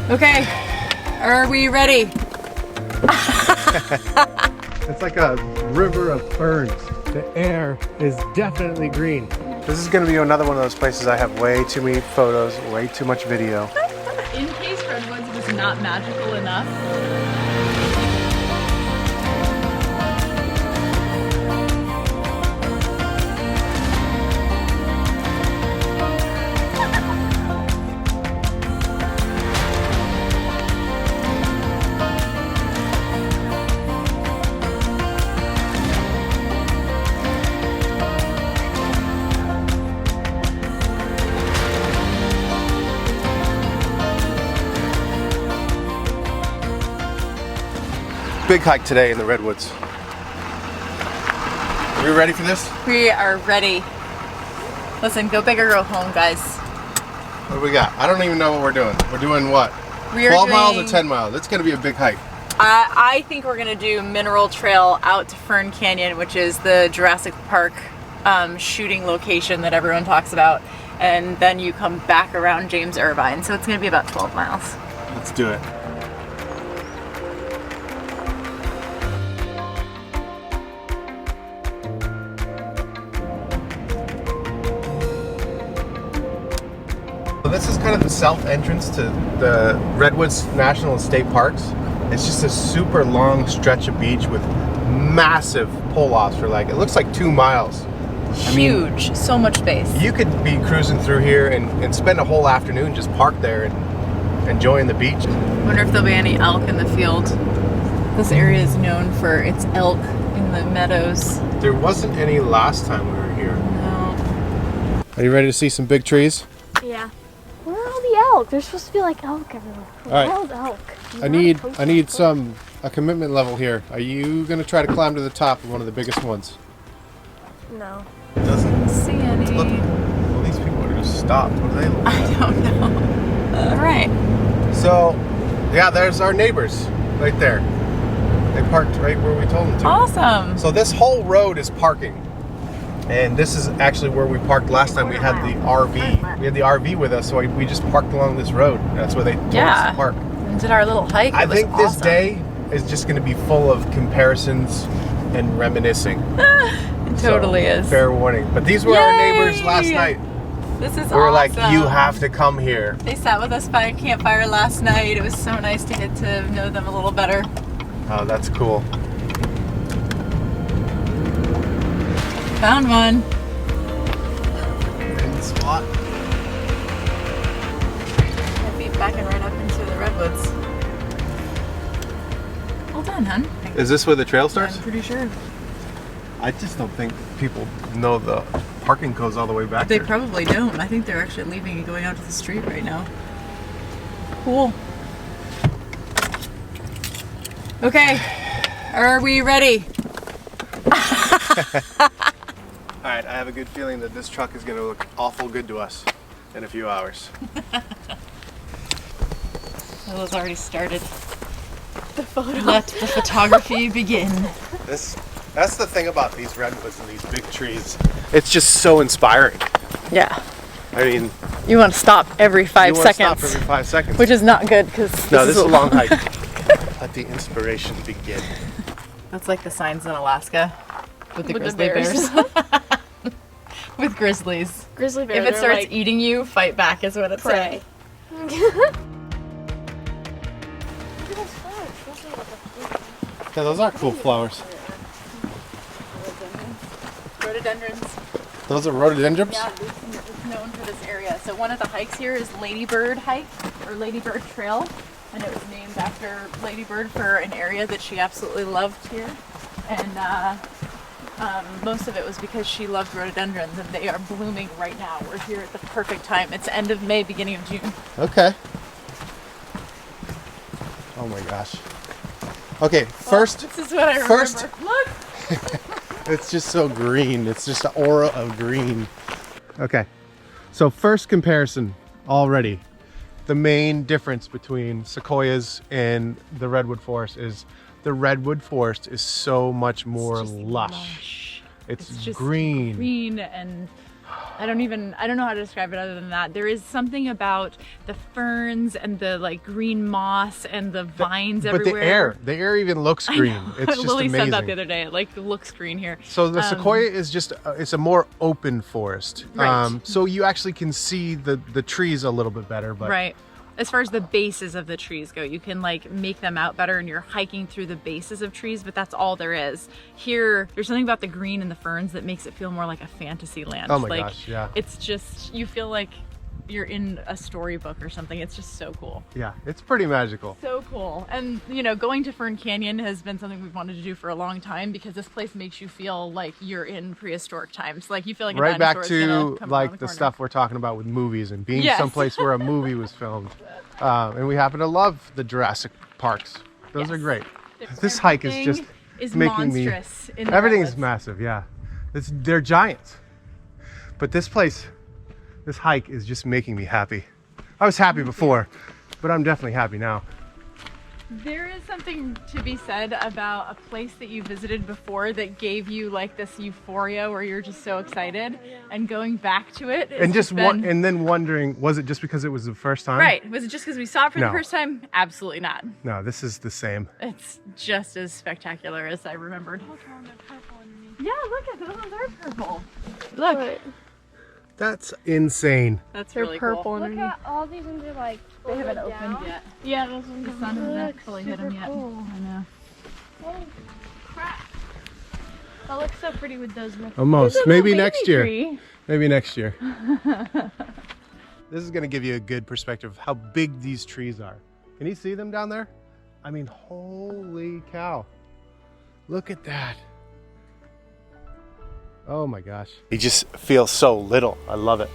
Okay, are we ready? It's like a river of ferns. The air is definitely green. This is going to be another one of those places I have way too many photos, way too much video. In case Redwoods was not magical enough. Big hike today in the Redwoods. Are we ready for this? We are ready. Listen, go big or go home, guys. What do we got? I don't even know what we're doing. We're doing what? We are 12 miles doing- or 10 miles? It's going to be a big hike. I think we're gonna do Mineral Trail out to Fern Canyon, which is the Jurassic Park shooting location that everyone talks about. And then you come back around James Irvine. So it's gonna be about 12 miles. Let's do it. So this is kind of the south entrance to the Redwoods National and State Parks. It's just a super long stretch of beach with massive pull-offs for like, it looks like 2 miles. Huge, so much space. You could be cruising through here and spend a whole afternoon just parked there and enjoying the beach. Wonder if there'll be any elk in the field. This area is known for its elk in the meadows. There wasn't any last time we were here. No. Are you ready to see some big trees? Yeah. Where are all the elk? There's supposed to be like elk everywhere. All right. Wild elk. I need a commitment level here. Are you gonna try to climb to the top of one of the biggest ones? No. It doesn't See any? look. Well, these people are just stopped. What do they look I like? don't know. All right. So, yeah, there's our neighbors right there. They parked right where we told them to. Awesome. So this whole road is parking. And this is actually where we parked last time. We had the RV. We had the RV with us, so we just parked along this road. That's where they told us to park. And did our little hike. I It was think this awesome. day is just going to be full of comparisons and reminiscing. It totally So, is. Fair warning. But these were our neighbors last Yay! night. This is We were like, awesome. you have to come here. They sat with us by a campfire last night. It was so nice to get to know them a little better. Oh, that's cool. Found one. In the spot. My feet backing right up into the redwoods. Well done, hun. Is this where the trail starts? I'm pretty sure. I just don't think people know the parking goes all the way back They there. probably don't. I think they're actually leaving and going out to the street right now. Cool. Okay, are we ready? All right, I have a good feeling that this truck is going to look awful good to us in a few hours. Leila's already started. The photo. Let the photography begin. That's the thing about these redwoods and these big trees. It's just so inspiring. Yeah. I mean, You want to stop every you 5 want to seconds. stop every 5 seconds. Which is not good because No, this is a long hike. Let the inspiration begin. That's like the signs in Alaska with the With the grizzly bears. bears. With grizzlies. Grizzly bear. If it they're starts like, eating you, fight back is what it pray. says. Yeah, those are cool flowers. Rhododendrons. Those are rhododendrons? Yeah, it's known for this area. So one of the hikes here is Ladybird Hike, or Ladybird Trail, and it was named after Ladybird for an area that she absolutely loved here. And most of it was because she loved rhododendrons, and they are blooming right now. We're here at the perfect time. It's end of May, beginning of June. Okay. Oh my gosh. Okay, first, This is what I remember. first- Look! it's just so green. It's just an aura of green. Okay, so first comparison already. The main difference between Sequoias and the Redwood Forest is the redwood forest is so much more It's just lush. It's just green. green, and I don't know how to describe it other than that. There is something about the ferns and the like green moss and the vines But everywhere. the air even looks green. It's just Lily amazing. said that the other day. It like looks green here. So the sequoia is just, it's a more open forest. Right. So you actually can see the trees a little bit better. But Right. As far as the bases of the trees go, you can like make them out better and you're hiking through the bases of trees, but that's all there is. Here, there's something about the green and the ferns that makes it feel more like a fantasy land. Oh my like, gosh, yeah. It's just, you feel like you're in a storybook or something. It's just so cool. Yeah, it's pretty magical. So cool. And you know, going to Fern Canyon has been something we've wanted to do for a long time because this place makes you feel like you're in prehistoric times. Like you feel like a Right back dinosaur is gonna to come around like the the corner. stuff we're talking about with movies and being Yes. someplace where a movie was filmed. And we happen to love the Jurassic Parks. Those are Yes. great. This hike is just is making me. monstrous in the Everything's Redwoods. massive, yeah. They're giants. But this place, this hike is just making me happy. I was happy before, but I'm definitely happy now. There is something to be said about a place that you visited before that gave you like this euphoria where you're just so excited, and going back to it. And and then wondering, was it just because it was the first time? Right. Was it just because we saw it for No. the first time? Absolutely not. No, this is the same. It's just as spectacular as I remembered. Yeah, look at those ones are purple. Look, But That's insane. that's they're really purple cool. underneath. Look at all these ones are like They haven't folded opened down. yet. Yeah, those ones The are sun hasn't look fully hit them super yet. cool. I know. Holy crap. That looks so pretty with those. Almost. There's a Maybe little next baby year. tree. Maybe next year. This is going to give you a good perspective of how big these trees are. Can you see them down there? I mean, holy cow. Look at that. Oh my gosh. You just feel so little. I love it.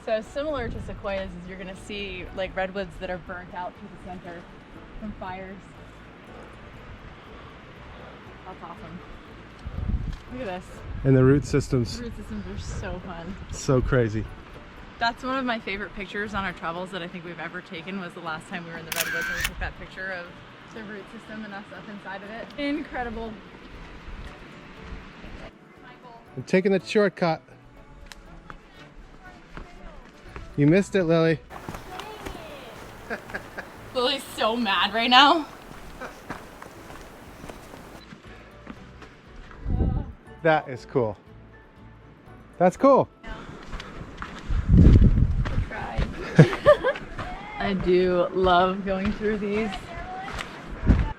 So similar to Sequoias is you're gonna see like redwoods that are burnt out to the center from fires. That's awesome. Look at this. And the root systems, Root systems are so fun. so crazy. That's one of my favorite pictures on our travels that I think we've ever taken was the last time we were in the redwoods and we took that picture of the root system and us up inside of it. Incredible. I'm taking the shortcut. You missed it, Lily. Lily's so mad right now. That is cool. That's cool. I do love going through these.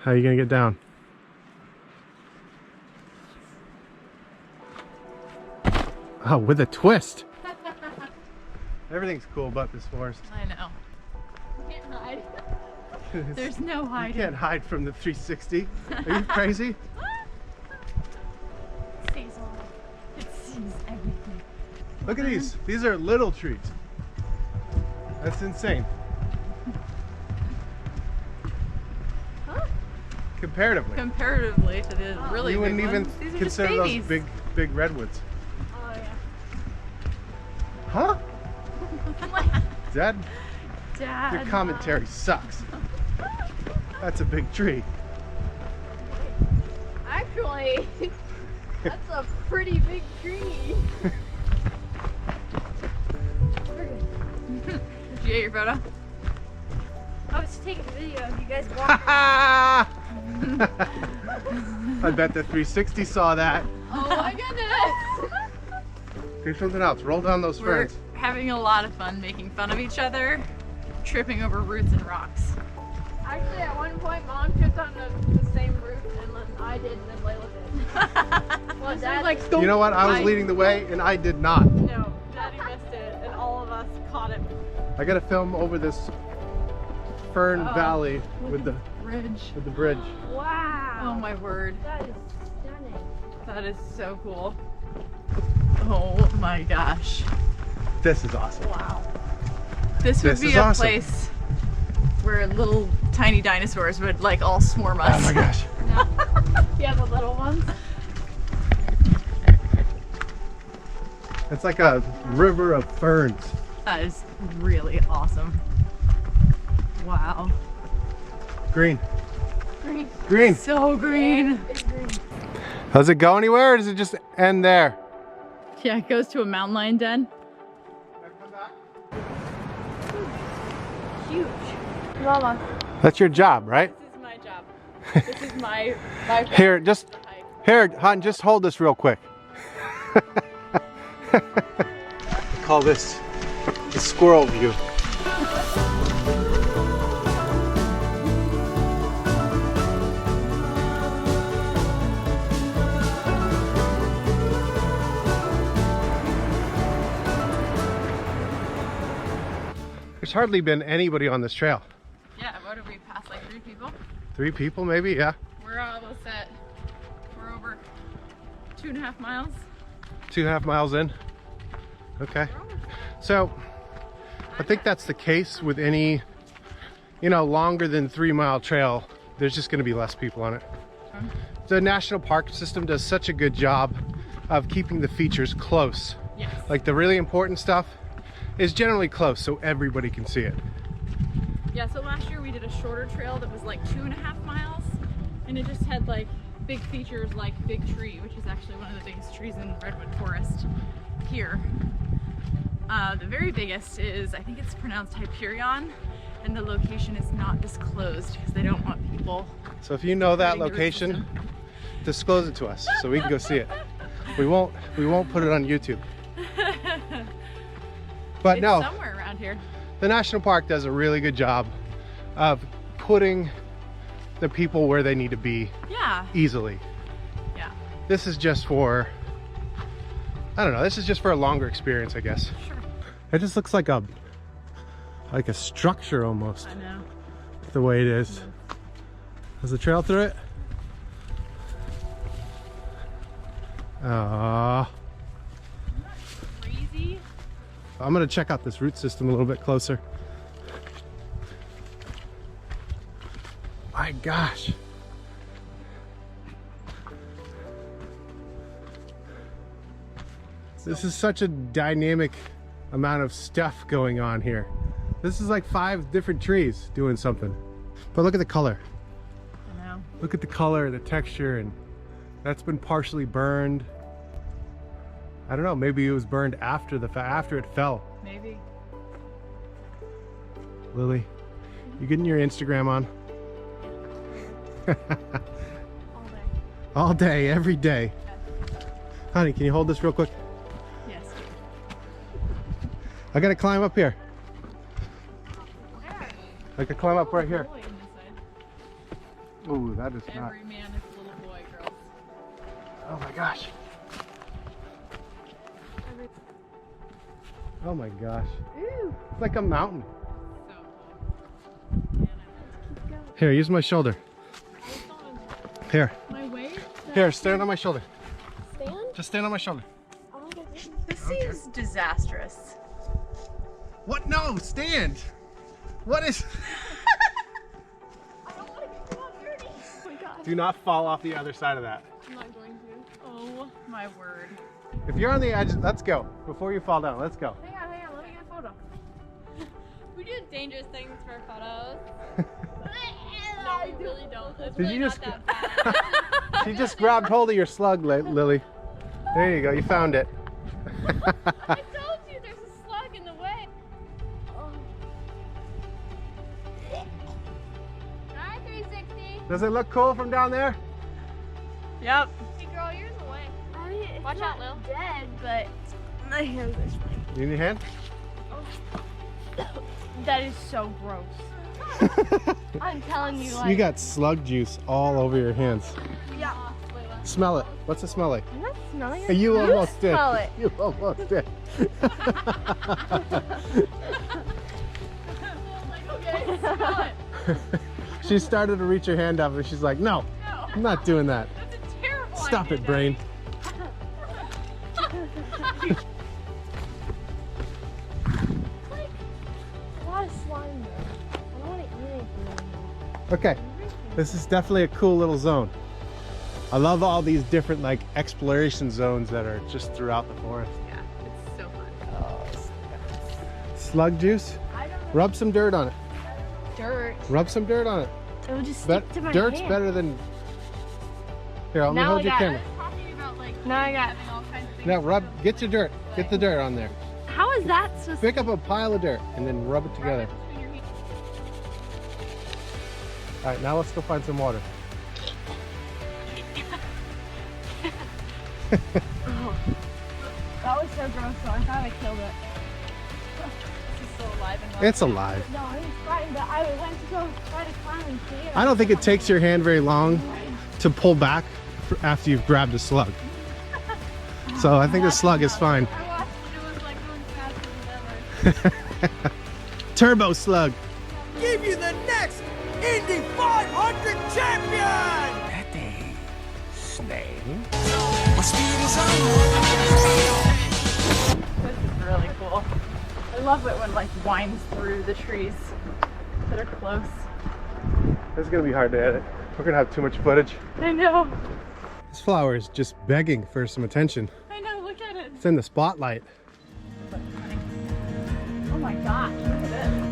How are you gonna get down? Oh, with a twist. Everything's cool but this forest. I know. You can't hide. There's no You hiding. can't hide from the 360. Are you crazy? Sees all. It sees everything. Look at these. These are little trees. That's insane. Comparatively. Comparatively to the really You wouldn't big even ones, these are consider just those babies. big redwoods. Oh yeah. Huh? Dad, your Dad. commentary sucks. That's a big tree. Actually, that's a pretty big tree. Did you get your photo? I was taking a video of you guys walking. I bet the 360 saw that. Oh my goodness! Do something else. Roll down those We're ferns. having a lot of fun making fun of each other, tripping over roots and rocks. Actually, at one point, Mom tripped on the same route, and then I did, and then Leila did. Well, Dad, like, You know what? I was leading the way and I did not. No, Daddy missed it, and all of us caught it. I gotta film over this fern valley with the Bridge. bridge. wow. Oh my word. That is stunning. That is so cool. Oh my gosh. This is awesome. Wow. This would This be is a awesome. place where little tiny dinosaurs would like all swarm us. Oh my gosh. Yeah, the little ones. It's like a river of ferns. That is really awesome. Wow. Green. Green. Green. So green. It's green. Does it go anywhere or does it just end there? Yeah, it goes to a mountain lion den. Huge. Mama. That's your job, right? This is my job. This is my Here, just here, hon, just hold this real quick. Call this the squirrel view. There's hardly been anybody on this trail. Yeah, what did we pass? Like 3 people? 3 people maybe, yeah. We're almost at, we're over 2.5 miles. 2.5 miles in. Okay. So I think that's the case with any, you know, longer than 3-mile trail. There's just going to be less people on it. The national park system does such a good job of keeping the features close. Yes. Like the really important stuff is generally close so everybody can see it. Yeah, so last year we did a shorter trail that was like 2.5 miles, and it just had like big features like Big Tree, which is actually one of the biggest trees in Redwood Forest here. The very biggest is, I think it's pronounced Hyperion, and the location is not disclosed because they don't want people. So if you know that hurting the root location, system. disclose it to us so we can go see it. We won't put it on YouTube. But It's no, somewhere around here. the national park does a really good job of putting the people where they need to be Yeah. easily. Yeah. This is just for, I don't know, this is just for a longer experience, I guess. Sure. It just looks like a structure almost, I know. the way it is. There's a trail through it. Crazy. I'm gonna check out this root system a little bit closer. My gosh. This is such a dynamic amount of stuff going on here. This is like 5 different trees doing something. But look at the color. I know. Look at the color, the texture, and that's been partially burned. I don't know, maybe it was burned after after it fell. Maybe. Lily, you getting your Instagram on? All day. All day, every day. Honey, can you hold this real quick? Yes. I gotta climb up here. I could climb up right here. Boy in this side. Ooh, that is not. Every man is a little boy, girls. Oh my gosh. Oh my gosh. Ooh. It's like a mountain. So cool. Man, Keep going. Here, use my shoulder. Here. My weight? Here, stand on my shoulder. Stand? Just stand on my shoulder. Oh, this seems disastrous. What? No, stand. What is? I don't want to get all dirty. Oh my god. Do not fall off the other side of that. I'm not going to. Oh my word. If you're on the edge, let's go. Before you fall down, let's go. Hang on, let me get a photo. We do dangerous things for photos. No, We really don't. It's Did really you not just- that bad. She just grabbed hold of your slug, Lily. There you go, you found it. I told you there's a slug in the way. Hi, 360. Does it look cool from down there? Yep. Hey, girl, you're in the way. I mean, it's Watch not out, Lil. dead, but my hands are swinging. You need a hand? That is so gross. I'm telling you, like, You got slug juice all over your hands. yeah. Smell it. What's it smell like? I'm not smelling it. You almost did. smell it. You almost did. Okay, smell it. She started to reach her hand up and she's like, no, No. I'm not doing that. That's a terrible Stop idea, it, brain. A lot of slime though. I don't want to eat anything anymore. Okay, this is definitely a cool little zone. I love all these different like exploration zones that are just throughout the forest. Yeah, it's so fun. Oh, slug juice? Rub some dirt on it. Dirt. Rub some dirt on it. It will just stick to my Dirt's hand. better than... Here, let me Now hold I your got camera. Talking about like Now I got. having all kinds of things. Now rub, get your dirt. Get the dirt on there. How is that supposed to? Pick up a pile of dirt and then rub it together. All right, now let's go find some water. That was so gross, so I thought I killed it. This is still alive and well. It's alive. No, it's fine, but I went to go try to climb and see it. I don't think it takes your hand very long to pull back after you've grabbed a slug. So I think the slug is fine. I watched it, it was like going faster than ever. Turbo slug. Give you the next Indy 500 champion! Ready. Snagging. My speed is on. This is really cool. I love it when like winds through the trees that are close. This is gonna be hard to edit. We're gonna have too much footage. I know. This flower is just begging for some attention. I know. Look at it. It's in the spotlight. Oh my gosh! Look at this.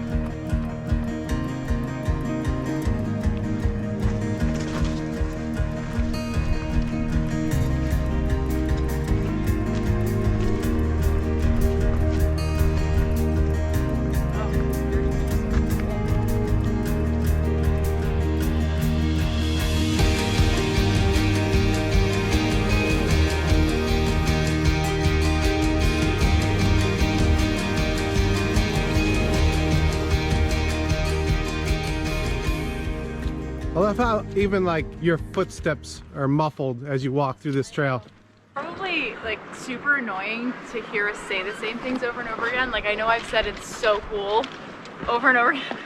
I love how even like your footsteps are muffled as you walk through this trail. Probably like super annoying to hear us say the same things over and over again. Like I know I've said it's so cool over and over again.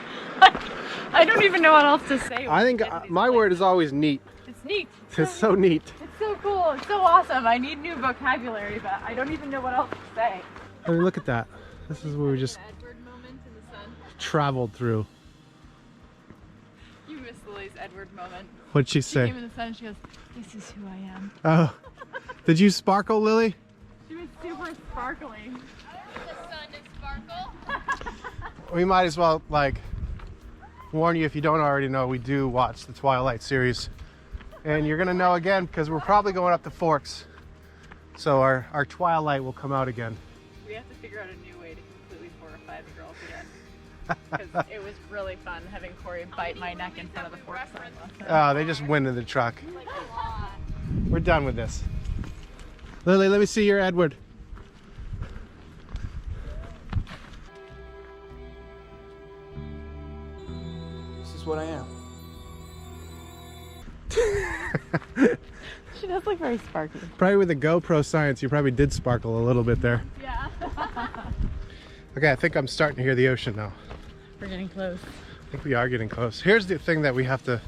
I don't even know what else to say. I think my word is always neat. It's neat. It's so neat. It's so cool. It's so awesome. I need new vocabulary, but I don't even know what else to say. I mean, look at that. This is where we just Edward moment in the sun. traveled through. You miss Lily's Edward moment. What'd she She say? came in the sun and she goes, "This is who I am." Oh, did you sparkle, Lily? She was super sparkling. The sun is sparkle. We might as well like warn you if you don't already know. We do watch the Twilight series, and you're gonna know again because we're probably going up the Forks. So our Twilight will come out again. We have to figure out a new way to completely fortify the girls again. Because it was really fun having Corey bite my neck in front of the fork sign last time. Oh, they just went in the truck. We're done with this. Lily, let me see your Edward. This is what I am. She does look very sparkly. Probably with the GoPro science, you probably did sparkle a little bit there. Yeah. Okay, I think I'm starting to hear the ocean now. We're getting close. I think we are getting close. Here's the thing that we have to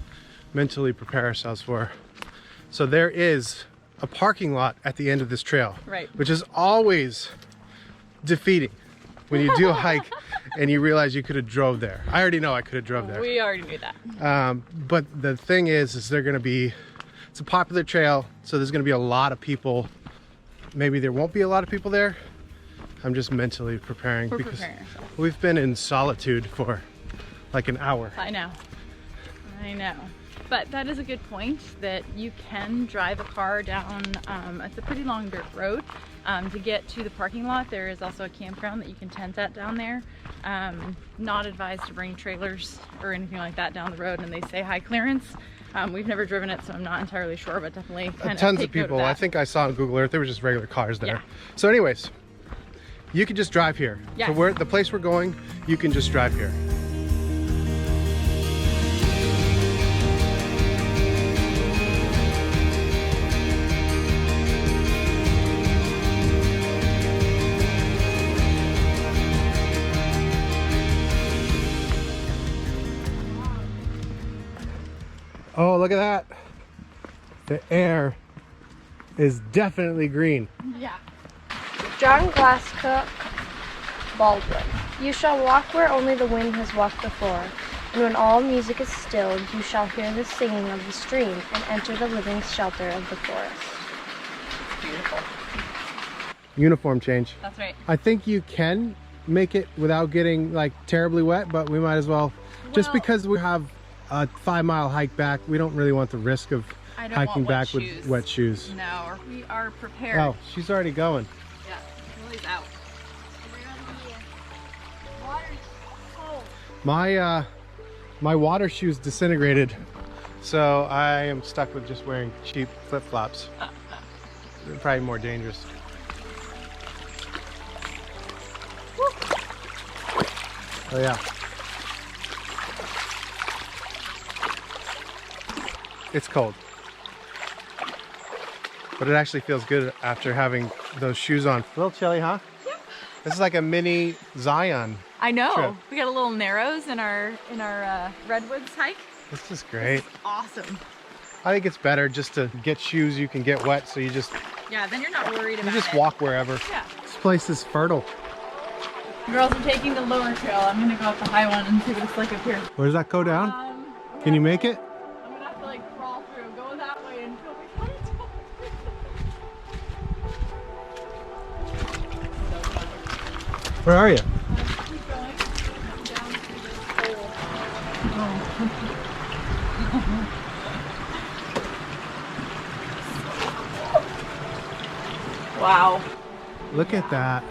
mentally prepare ourselves for. So there is a parking lot at the end of this trail. Right. Which is always defeating when you do a hike and you realize you could have drove there. I already know I could have drove there. We already knew that. But the thing is they're gonna be, it's a popular trail, so there's gonna be a lot of people. Maybe there won't be a lot of people there. I'm just mentally preparing We're because preparing ourselves. we've been in solitude for like an hour. I know. I know. But that is a good point that you can drive a car down, it's a pretty long dirt road. To get to the parking lot, there is also a campground that you can tent at down there. Not advised to bring trailers or anything like that down the road, and they say high clearance. We've never driven it, so I'm not entirely sure, but definitely kind of Tons take of note people. that. I think I saw on Google Earth there were just regular cars there. Yeah. So anyways, you can just drive here. Yes. So where the place we're going, you can just drive here. Oh, look at that. The air is definitely green. Yeah. John Glasscock, Baldwin. You shall walk where only the wind has walked before. And when all music is stilled, you shall hear the singing of the stream and enter the living shelter of the forest. Beautiful. Uniform change. That's right. I think you can make it without getting like terribly wet, but we might as well, just because we have a 5-mile hike back, we don't really want the risk of hiking back with wet shoes. No, we are prepared. Oh, she's already going. Yeah, Lily's out. My water shoes disintegrated, so I am stuck with just wearing cheap flip-flops. They're probably more dangerous. Oh yeah. It's cold. But it actually feels good after having those shoes on. A little chilly, huh? Yep. This is like a mini Zion. I know. Trip. We got a little narrows in our Redwoods hike. This is great. Awesome. I think it's better just to get shoes you can get wet, so you just then you're not worried about you just it. walk wherever. Yeah. This place is fertile. Girls are taking the lower trail. I'm gonna go up the high one and see what it's like up here. Where does that go down? Can you make it? I'm gonna have to like crawl through, go that way, and go Where are you? keep going down through this hole. Wow. Look at that.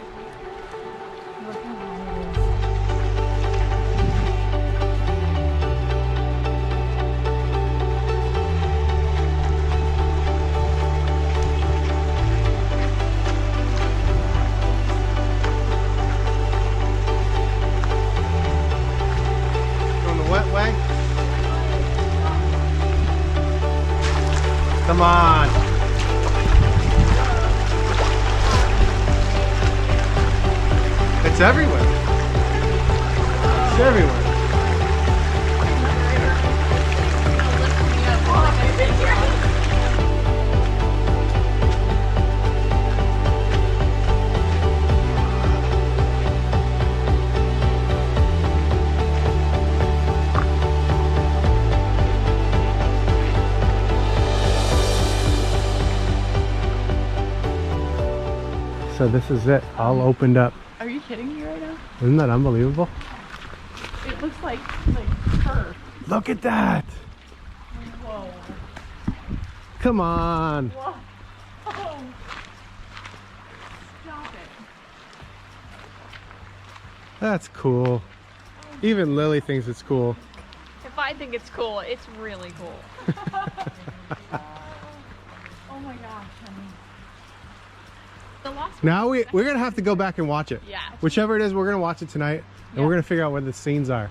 Come on. It's everywhere. It's everywhere. So this is it, all opened up. Are you kidding me right now? Isn't that unbelievable? It looks like fur. Look at that. Whoa. Come on. Whoa. Oh. Stop it. That's cool. Even Lily thinks it's cool. If I think it's cool, it's really cool. Oh my gosh, honey. Now we're gonna have to go back and watch it. Yeah. Whichever it is, we're gonna watch it tonight, and we're gonna figure out what the scenes are.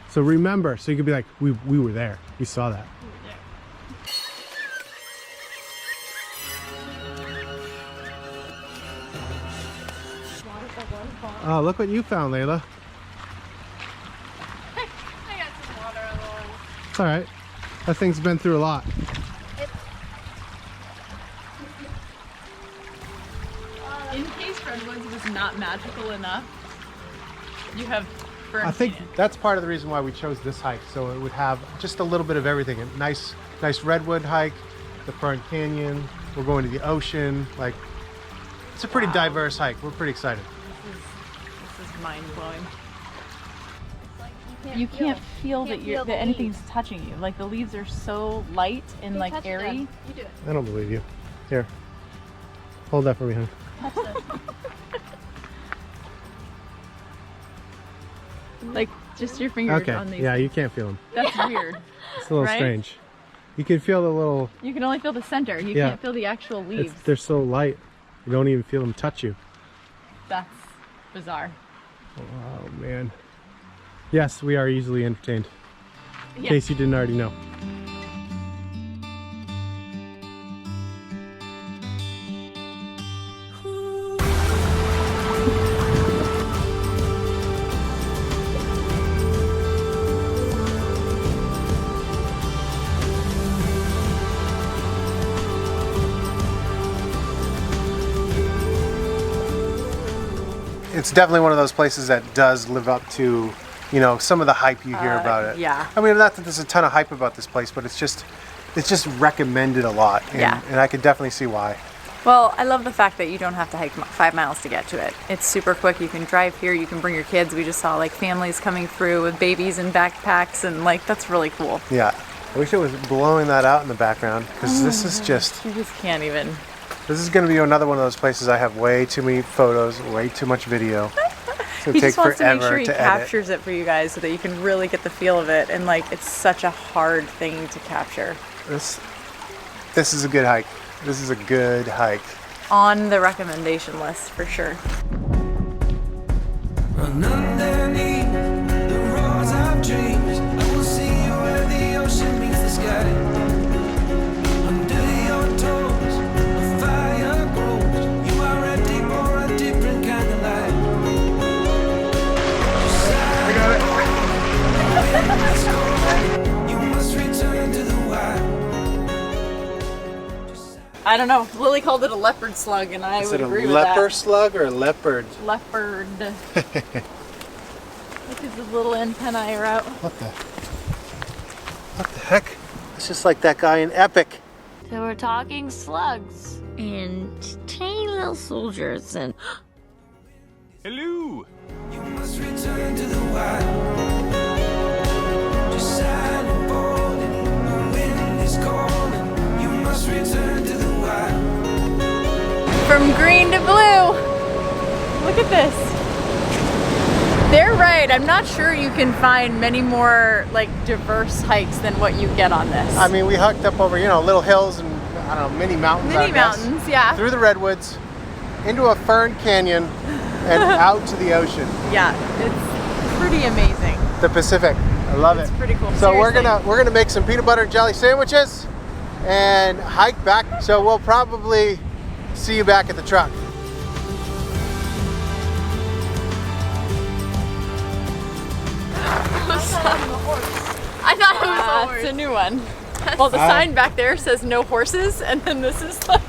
So remember, so you could be like, we were there, we saw that. Oh, look what you found, Leila. I got some water on the line. It's all right. That thing's been through a lot. In case Redwoods was not magical enough, you have Fern I think Canyon. that's part of the reason why we chose this hike, so it would have just a little bit of everything. A nice redwood hike, the Fern Canyon. We're going to the ocean. Like, it's a pretty diverse hike. We're pretty excited. This is mind blowing. You can't feel that anything's touching you. Like the leaves are so light and like airy. You do it. I don't believe you. Here, hold that for me, honey. Like just your fingers Okay. on these. Yeah, you can't feel them. That's weird. It's a little Right? strange. You can feel the little. You can only feel the center. You Yeah. can't feel the actual leaves. They're so light. You don't even feel them touch you. That's bizarre. Oh man. Yes, we are easily entertained. In Yeah. case you didn't already know. It's definitely one of those places that does live up to you know, some of the hype you hear about it. yeah. I mean, not that there's a ton of hype about this place, but it's just recommended a lot. And, Yeah. and I can definitely see why. Well, I love the fact that you don't have to hike 5 miles to get to it. It's super quick. You can drive here. You can bring your kids. We just saw like families coming through with babies and backpacks, and like that's really cool. Yeah. I wish it was blowing that out in the background, because this is just, You just can't even. this is going to be another one of those places I have way too many photos, way too much video. It's going He to take just wants to make forever sure he to edit. captures it for you guys so that you can really get the feel of it. And like, it's such a hard thing to capture. This is a good hike. This is a good hike. On the recommendation list for sure. Run underneath the roars of dreams. I will see you where the ocean meets the sky. Under your toes, a fire grows. You are ready for a different kind of life. I got it. You must return to the wild. I don't know. Lily called it a leopard slug, and I Is would it a agree with leper that. slug or a leopard? Leopard. Look at the little antennae are out. What the heck? It's just like that guy in Epic. So we're talking slugs and tiny little soldiers and Hello. You must return to the wild. Just silent falling. The wind is calling. You must return to the wild. From green to blue. Look at this. They're right. I'm not sure you can find many more like diverse hikes than what you get on this. I mean, we hiked up over, you know, little hills and, I don't know, mini mountains. Mini I guess, mountains, yeah. Through the Redwoods, into a Fern Canyon, and out to the ocean. Yeah, it's pretty amazing. The Pacific. I love It's it. pretty cool. So Seriously. we're gonna make some peanut butter and jelly sandwiches and hike back. So we'll probably see you back at the truck. I thought it was a horse. It's a new one. Well, the sign back there says no horses, and then this is like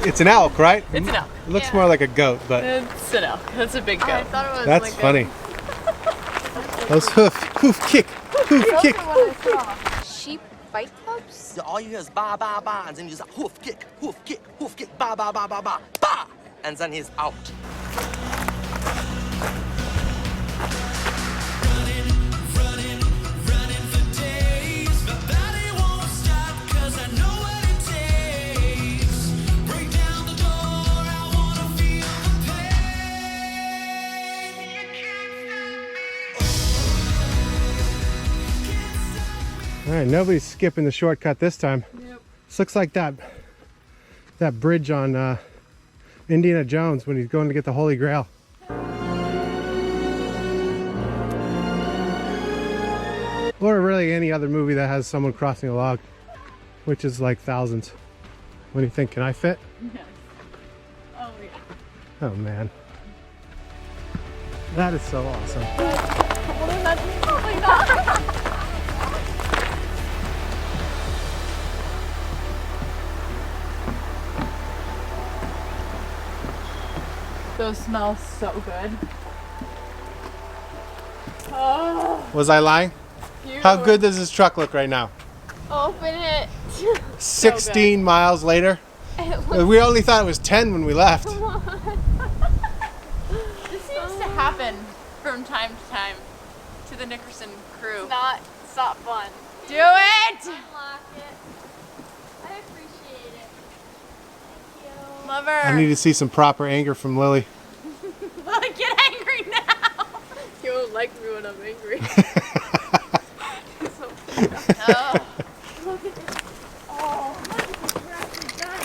It's an elk, right? it's an elk. It looks more like a goat, but It's an elk. That's a big goat. I thought it was that's like funny. Those hoof kick. sheep fight clubs. So all you hear is ba ba ba, and then you just hoof kick, ba ba ba ba ba, ba, and then he's out. Running for days. My body won't stop 'cause I know what it takes. Break down the door. I wanna feel the pain. You can't stop me. All right, nobody's skipping the shortcut this time. Nope. This looks like that bridge on Indiana Jones when he's going to get the Holy Grail. Or really any other movie that has someone crossing a log, which is like thousands. What do you think? Can I fit? Yes. Oh yeah. Oh man. That is so awesome. Those smell so good. Oh, Was I lying? How good does this truck look right now? Open it. 16 miles later. We only thought it was 10 when we left. This seems to happen from time to time to the Nickerson crew. It's not fun. Do it! Unlock it. I appreciate it. Thank you. Love her. I need to see some proper anger from Lily. Get angry now. You won't like me when I'm angry. Oh. Look at this. Oh, look at this. We're actually done.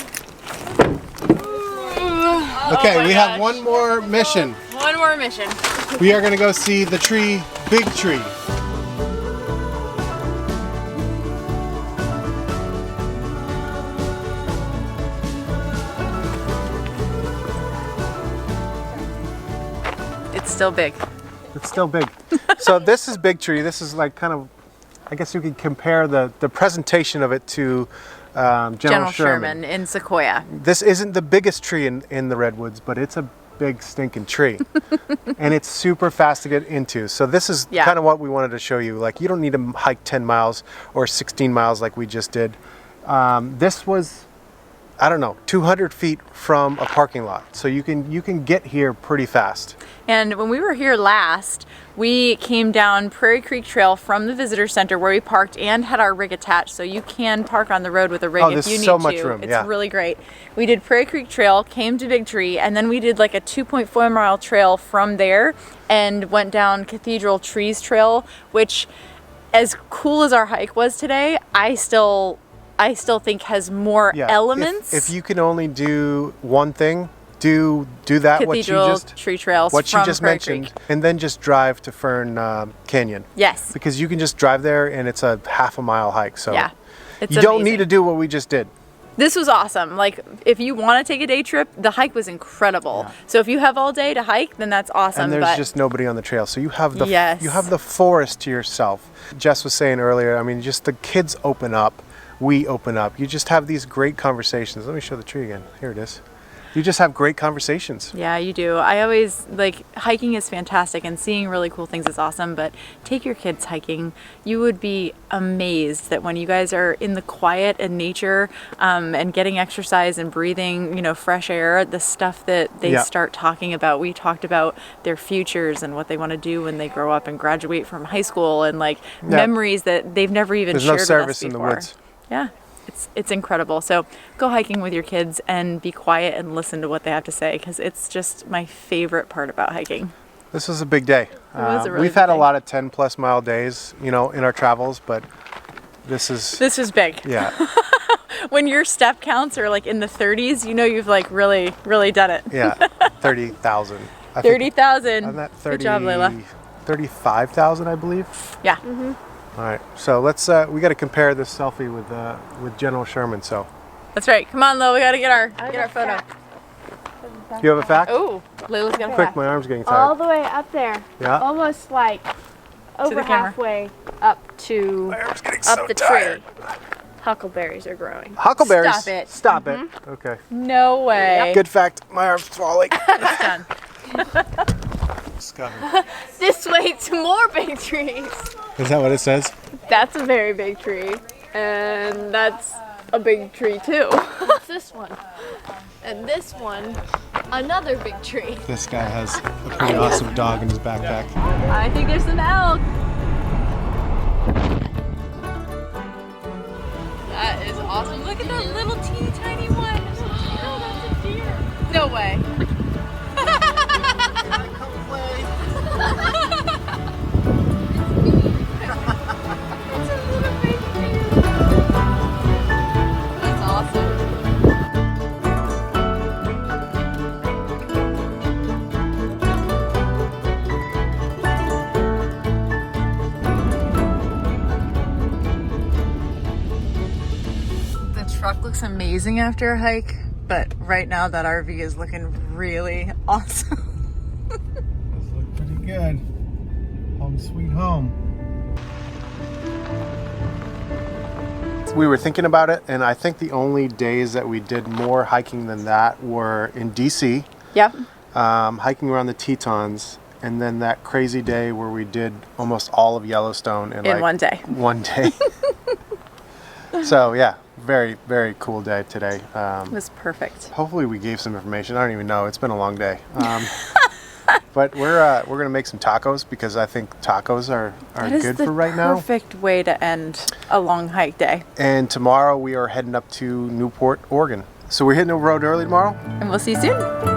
Okay, my we have gosh. one more mission. One more mission. We are going to go see the tree, Big Tree. It's still big. It's still big. So this is Big Tree. This is like kind of, I guess you could compare the presentation of it to General Sherman in Sequoia. This isn't the biggest tree in the Redwoods, but it's a big stinking tree. And it's super fast to get into. So this is Yeah. kind of what we wanted to show you. Like, you don't need to hike 10 miles or 16 miles like we just did. This was, I don't know, 200 feet from a parking lot. So you can get here pretty fast. And when we were here last, we came down Prairie Creek Trail from the visitor center where we parked and had our rig attached. So you can park on the road with a rig if there's you need so to. much room, It's yeah. really great. We did Prairie Creek Trail, came to Big Tree, and then we did like a 2.4 mile trail from there and went down Cathedral Trees Trail, which, as cool as our hike was today, I still think has more Yeah. elements. If you can only do one thing, do that Cathedral Tree Trails what you from just Prairie mentioned, Creek. and then just drive to Fern Canyon. Yes. Because you can just drive there and it's a half a mile hike. So Yeah. It's you don't amazing. need to do what we just did. This was awesome. Like, if you want to take a day trip, the hike was incredible. So if you have all day to hike, then that's awesome. And there's but just nobody on the trail. So you have the Yes. you have the forest to yourself. Jess was saying earlier, I mean, just the kids open up, we open up. You just have these great conversations. Let me show the tree again. Here it is. You just have great conversations. yeah, you do. I always, like, hiking is fantastic and seeing really cool things is awesome, but take your kids hiking. You would be amazed that when you guys are in the quiet and nature and getting exercise and breathing, fresh air, the stuff that they Yeah. start talking about. We talked about their futures and what they want to do when they grow up and graduate from high school and, like, memories that they've never even There's shared no with service us in the before. woods. Yeah, it's incredible. So go hiking with your kids and be quiet and listen to what they have to say, because it's just my favorite part about hiking. This was a big day. was a really We've big had a day. lot of 10+ mile days, in our travels, but this is big. yeah. When your step counts are like in the 30s, you've like really done it. Yeah, 30,000. 30,000. I'm at Good job, Leila. 35,000, I believe. Yeah. All right, so let's we got to compare this selfie with General Sherman. So, That's right. Come on, Lil. We gotta get our photo. you have a fact? Oh, Leila's got a Quick, fact. my arm's getting All tired. the way up there. Yeah. Almost like over the camera. halfway up to My arm's getting up so the tired. tree. Huckleberries are growing. Huckleberries. Stop it. Stop it. Okay. No way. Good fact. My arm's falling. It's done. Discovered. This way to more big trees. Is that what it says? That's a very big tree. And that's a big tree too. It's this one. And this one, another big tree. This guy has a pretty awesome dog in his backpack. I think there's some elk. That is awesome. Look at that little teeny tiny one. Oh, that's a deer. No way. That's awesome. The truck looks amazing after a hike, but right now that RV is looking really awesome. Those look pretty good. Home sweet home. We were thinking about it, and I think the only days that we did more hiking than that were in DC, Yep. hiking around the Tetons, and then that crazy day where we did almost all of Yellowstone in like one day. One day. So yeah, very, very cool day today. It was perfect. Hopefully we gave some information. I don't even know. It's been a long day. But we're gonna make some tacos because I think tacos are That is good the for right now. perfect way to end a long hike day. And tomorrow we are heading up to Newport, Oregon. So we're hitting the road early tomorrow. And we'll see you soon.